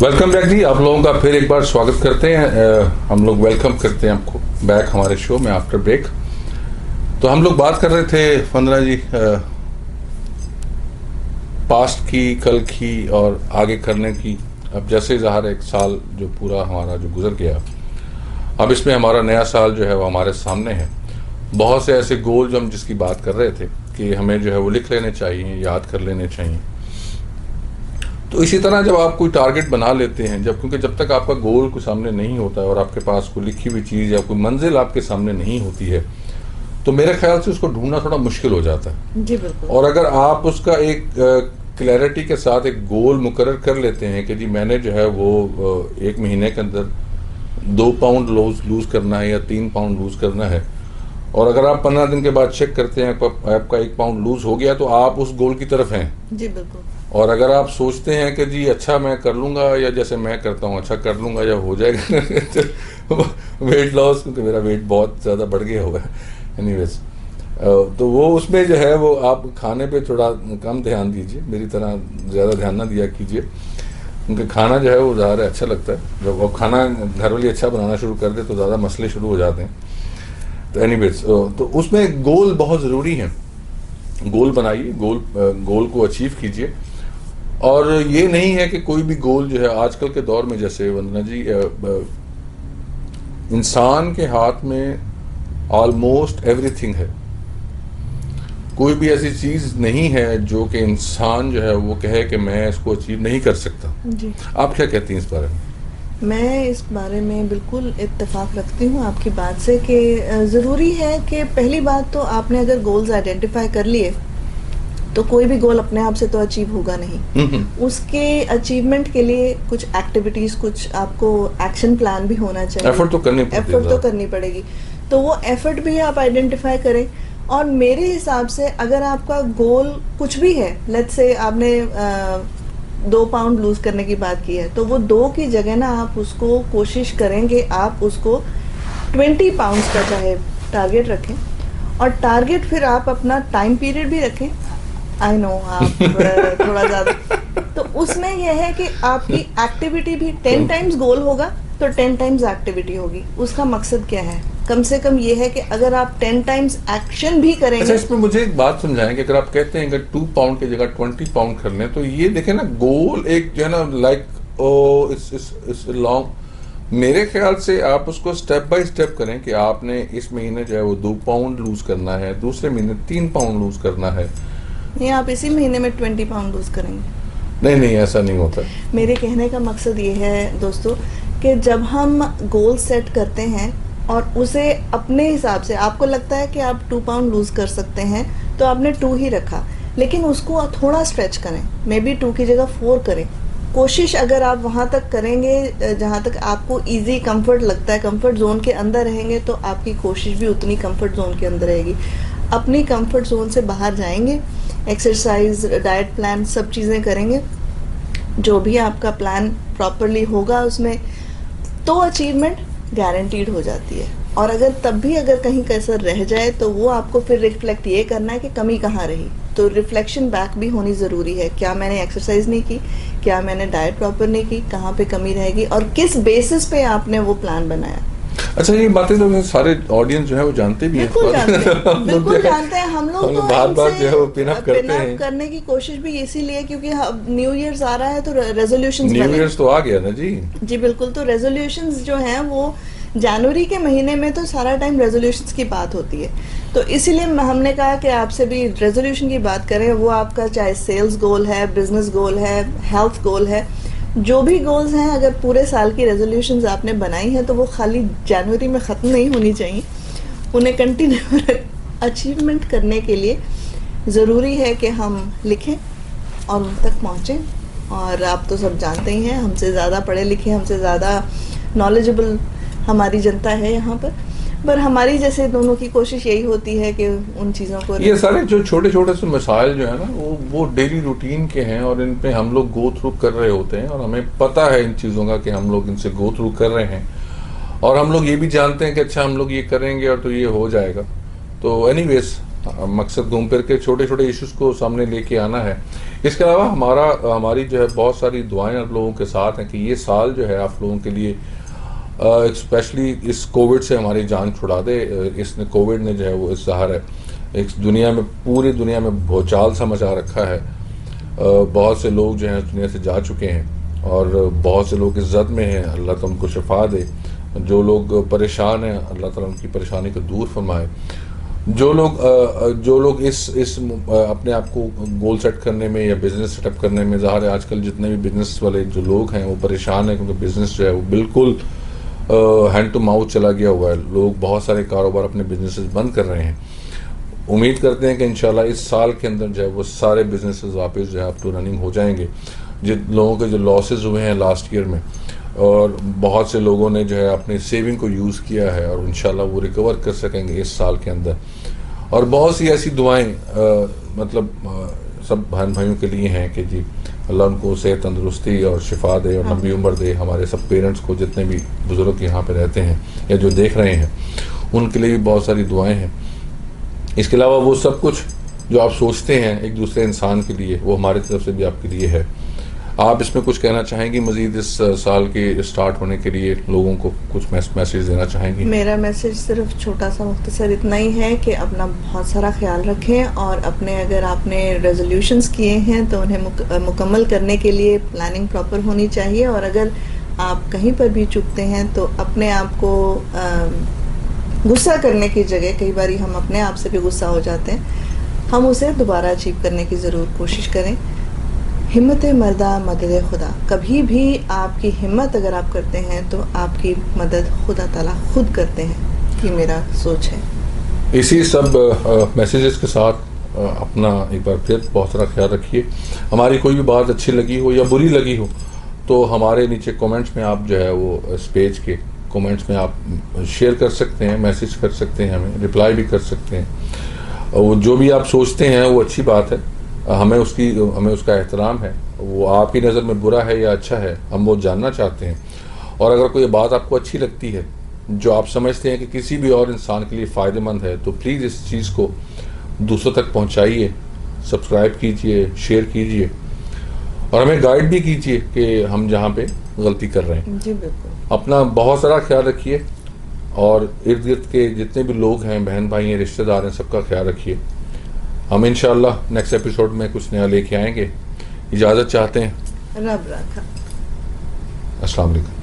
Welcome back जी। आप लोगों का फिर एक बार स्वागत करते हैं। हम लोग वेलकम करते हैं आपको बैक हमारे शो में आफ्टर ब्रेक। तो हम लोग बात कर रहे थे 15 जी पास्ट की, कल की और आगे करने की। अब जैसे ज़ाहिर एक साल जो पूरा हमारा जो गुजर गया, अब इसमें हमारा नया साल जो है वो हमारे सामने है। बहुत से ऐसे गोल जो हम जिसकी बात कर रहे थे कि हमें जो है वो लिख लेने चाहिए, याद कर लेने चाहिए। तो इसी तरह जब आप कोई टारगेट बना लेते हैं, क्योंकि जब तक आपका गोल को सामने नहीं होता है और आपके पास कोई लिखी हुई चीज़ या कोई मंजिल आपके सामने नहीं होती है, तो मेरे ख्याल से उसको ढूंढना थोड़ा मुश्किल हो जाता है। जी बिल्कुल। और अगर आप उसका एक क्लैरिटी के साथ एक गोल मुकर्रर कर लेते हैं कि जी मैंने जो है वो 1 महीने के अंदर 2 पाउंड लूज करना है या 3 पाउंड लूज करना है, और अगर आप 15 दिन के बाद चेक करते हैं आपका 1 पाउंड लूज हो गया, तो आप उस गोल की तरफ हैं। जी बिल्कुल। और अगर आप सोचते हैं कि जी अच्छा मैं कर लूँगा, या जैसे मैं करता हूँ अच्छा कर लूँगा या हो जाएगा तो वेट लॉस, क्योंकि मेरा वेट बहुत ज़्यादा बढ़ गया हुआ है एनीवेज, तो वो उसमें जो है वो आप खाने पे थोड़ा कम ध्यान दीजिए, मेरी तरह ज़्यादा ध्यान ना दिया कीजिए, क्योंकि खाना जो है वो ज़्यादा अच्छा लगता है। जब आप खाना घर वाली अच्छा बनाना शुरू कर दे तो ज़्यादा मसले शुरू हो जाते हैं। तो एनीवेज, तो उसमें गोल बहुत ज़रूरी है। गोल बनाइए, गोल को अचीव कीजिए। और ये नहीं है कि कोई भी गोल जो है आजकल के दौर में, जैसे वंदना जी, इंसान के हाथ में ऑलमोस्ट एवरीथिंग है। कोई भी ऐसी चीज नहीं है जो कि इंसान जो है वो कहे कि मैं इसको अचीव नहीं कर सकता। जी, आप क्या कहती हैं इस बारे में? मैं इस बारे में बिल्कुल इत्तेफाक रखती हूँ आपकी बात से कि ज़रूरी है कि पहली बात तो आपने अगर गोल्स आइडेंटिफाई कर लिए तो कोई भी गोल अपने आप से तो अचीव होगा नहीं। उसके अचीवमेंट के लिए कुछ एक्टिविटीज, कुछ आपको एक्शन प्लान भी होना चाहिए। एफर्ट तो करनी पड़ेगी। एफर्ट तो करनी पड़ेगी, तो वो एफर्ट भी आप आइडेंटिफाई करें। और मेरे हिसाब से अगर आपका गोल कुछ भी है, लेट्स से आपने 2 पाउंड लूज करने की बात की है, तो वो 2 की जगह ना आप उसको कोशिश करेंगे, आप उसको 20 पाउंड्स का चाहे टारगेट रखें, और टारगेट फिर आप अपना टाइम पीरियड भी रखें। आई नो आप थोड़ा ज़्यादा, तो उसमें यह है कि आपकी एक्टिविटी भी 10 टाइम्स गोल होगा तो 10 टाइम्स एक्टिविटी होगी। उसका मकसद क्या है? कम से कम ये है कि अगर आप 10 टाइम्स एक्शन भी करेंगे। अच्छा, इसमें मुझे एक बात समझाएं कि अगर आप कहते हैं कि 2 पाउंड की जगह 20 पाउंड कर लें, तो ये देखें ना, गोल एक जो है ना, लाइक इट्स लॉन्ग। मेरे ख्याल से आप उसको स्टेप बाय स्टेप करें कि आपने इस महीने जो है वो 2 पाउंड लूज करना है, दूसरे महीने 3 पाउंड लूज करना है। नहीं, आप इसी महीने में 20 पाउंड लूज करेंगे। नहीं नहीं, ऐसा नहीं होता। मेरे कहने का मकसद ये है दोस्तों कि जब हम गोल सेट करते हैं और उसे अपने हिसाब से, आपको लगता है कि आप 2 पाउंड लूज कर सकते हैं तो आपने 2 ही रखा, लेकिन उसको थोड़ा स्ट्रेच करें, मे बी 2 की जगह 4 करें। कोशिश अगर आप वहाँ तक करेंगे जहाँ तक आपको इजी कंफर्ट लगता है, कंफर्ट जोन के अंदर रहेंगे, तो आपकी कोशिश भी उतनी कंफर्ट जोन के अंदर रहेगी। अपनी कंफर्ट जोन से बाहर जाएंगे, एक्सरसाइज, डाइट प्लान, सब चीज़ें करेंगे, जो भी आपका प्लान प्रॉपरली होगा उसमें, तो अचीवमेंट गारंटीड हो जाती है। और अगर तब भी अगर कहीं कसर रह जाए तो वो आपको फिर रिफ्लेक्ट ये करना है कि कमी कहाँ रही। तो रिफ्लेक्शन बैक भी होनी ज़रूरी है। क्या मैंने एक्सरसाइज नहीं की, क्या मैंने डाइट प्रॉपर नहीं की, कहाँ पे कमी रहेगी और किस बेसिस पे आपने वो प्लान बनाया। अच्छा, ये बातें तो सारे ऑडियंस जो है वो जानते भी हैं। बिल्कुल जानते हैं, बिल्कुल जानते हैं। हम लोग तो बार जो है वो पिन अप करते हैं। करने की कोशिश भी इसीलिए क्योंकि न्यू ईयर्स आ रहा है, तो रेजोल्यूशंस न्यू ईयर्स तो आ गया ना जी। जी बिल्कुल। तो रेजोल्यूशंस जो हैं वो जनवरी के महीने में तो सारा टाइम रेजोल्यूशंस की बात होती है, तो इसीलिए हमने कहा कि आपसे भी रेजोल्यूशन की बात करें। वो आपका चाहे सेल्स गोल है, बिजनेस गोल है, हेल्थ गोल है, जो भी गोल्स हैं, अगर पूरे साल की रेजोल्यूशंस आपने बनाई हैं तो वो खाली जनवरी में ख़त्म नहीं होनी चाहिए। उन्हें कंटिन्यू अचीवमेंट करने के लिए ज़रूरी है कि हम लिखें और उन तक पहुँचें। और आप तो सब जानते ही हैं, हमसे ज़्यादा पढ़े लिखे, हमसे ज़्यादा नॉलेजेबल हमारी जनता है यहाँ पर हमारी जैसे दोनों की कोशिश यही होती है कि उन चीज़ों को, ये सारे जो छोटे छोटे से मसाइल जो है ना, वो डेली रूटीन के हैं और इन पे हम लोग गो थ्रू कर रहे होते हैं, और हमें पता है इन चीज़ों का कि हम लोग इनसे गो थ्रू कर रहे हैं, और हम लोग ये भी जानते हैं कि अच्छा हम लोग ये करेंगे और तो ये हो जाएगा। तो एनीवेज, मकसद घूम फिर के छोटे छोटे इश्यूज को सामने लेके आना है। इसके अलावा हमारी जो है बहुत सारी दुआएं आप लोगों के साथ हैं कि ये साल जो है आप लोगों के लिए स्पेशली इस कोविड से हमारी जान छुड़ा दे। इसने कोविड ने जो है वो इस ज़ाहिर है एक दुनिया में, पूरी दुनिया में भूचाल सा मचा रखा है। बहुत से लोग जो हैं दुनिया से जा चुके हैं और बहुत से लोग इज्जत में हैं, अल्लाह ताला उनको शिफा दे। जो लोग परेशान हैं अल्लाह ताला उनकी परेशानी को दूर फरमाए। जो लोग इस अपने आप को गोल सेट करने में या बिजनेस सेटअप करने में, ज़ाहिर है आजकल जितने भी बिजनेस वाले जो लोग हैं वो परेशान हैं क्योंकि बिजनेस जो है वो बिल्कुल हैंड टू माउथ चला गया हुआ है। लोग बहुत सारे कारोबार अपने बिजनेसेस बंद कर रहे हैं। उम्मीद करते हैं कि इंशाल्लाह इस साल के अंदर जो है वो सारे बिजनेसेस वापस जो है अप टू रनिंग हो जाएंगे। जिन लोगों के जो लॉसेस हुए हैं लास्ट ईयर में, और बहुत से लोगों ने जो है अपनी सेविंग को यूज़ किया है और इंशाल्लाह वो रिकवर कर सकेंगे इस साल के अंदर। और बहुत सी ऐसी दुआएं सब बहन भाइयों के लिए हैं कि जी अल्लाह उनको सेहत तंदुरुस्ती और शिफा दे और लंबी उम्र दे। हमारे सब पेरेंट्स को, जितने भी बुज़ुर्ग यहाँ पे रहते हैं या जो देख रहे हैं, उनके लिए भी बहुत सारी दुआएं हैं। इसके अलावा वो सब कुछ जो आप सोचते हैं एक दूसरे इंसान के लिए, वो हमारी तरफ से भी आपके लिए है। आप इसमें कुछ कहना चाहेंगी मज़ीद इस साल के स्टार्ट होने के लिए लोगों को कुछ मैसेज देना चाहेंगी? मेरा मैसेज सिर्फ छोटा सा मुख्तसर इतना ही है कि अपना बहुत सारा ख्याल रखें और अपने, अगर आपने रेजोल्यूशंस किए हैं तो उन्हें मुकम्मल करने के लिए प्लानिंग प्रॉपर होनी चाहिए। और अगर आप कहीं पर भी चूकते हैं तो अपने आप को गुस्सा करने की जगह, कई बार हम अपने आप से भी गुस्सा हो जाते हैं, हम उसे दोबारा अचीव करने की ज़रूर कोशिश करें। हिम्मत मर्दा मदद खुदा, कभी भी आपकी हिम्मत अगर आप करते हैं तो आपकी मदद खुदा ताला खुद करते हैं, ये मेरा सोच है। इसी सब मैसेजेस के साथ अपना एक बार फिर बहुत सारा ख्याल रखिए। हमारी कोई भी बात अच्छी लगी हो या बुरी लगी हो तो हमारे नीचे कमेंट्स में आप जो है वो इस पेज के कमेंट्स में आप शेयर कर सकते हैं, मैसेज कर सकते हैं, हमें रिप्लाई भी कर सकते हैं। वो जो भी आप सोचते हैं वो अच्छी बात है, हमें उसका एहतराम है। वो आपकी नज़र में बुरा है या अच्छा है, हम वो जानना चाहते हैं। और अगर कोई बात आपको अच्छी लगती है जो आप समझते हैं कि किसी भी और इंसान के लिए फ़ायदेमंद है, तो प्लीज़ इस चीज़ को दूसरों तक पहुंचाइए, सब्सक्राइब कीजिए, शेयर कीजिए और हमें गाइड भी कीजिए कि हम जहाँ पे गलती कर रहे हैं। जी बिल्कुल। अपना बहुत सारा ख्याल रखिए और इर्द गिर्द के जितने भी लोग हैं, बहन भाई हैं, रिश्तेदार हैं, सबका ख्याल रखिए। हम इंशाल्लाह नेक्स्ट एपिसोड में कुछ नया लेके आएंगे। इजाज़त चाहते हैं। रब रखा। अस्सलाम वालेकुम।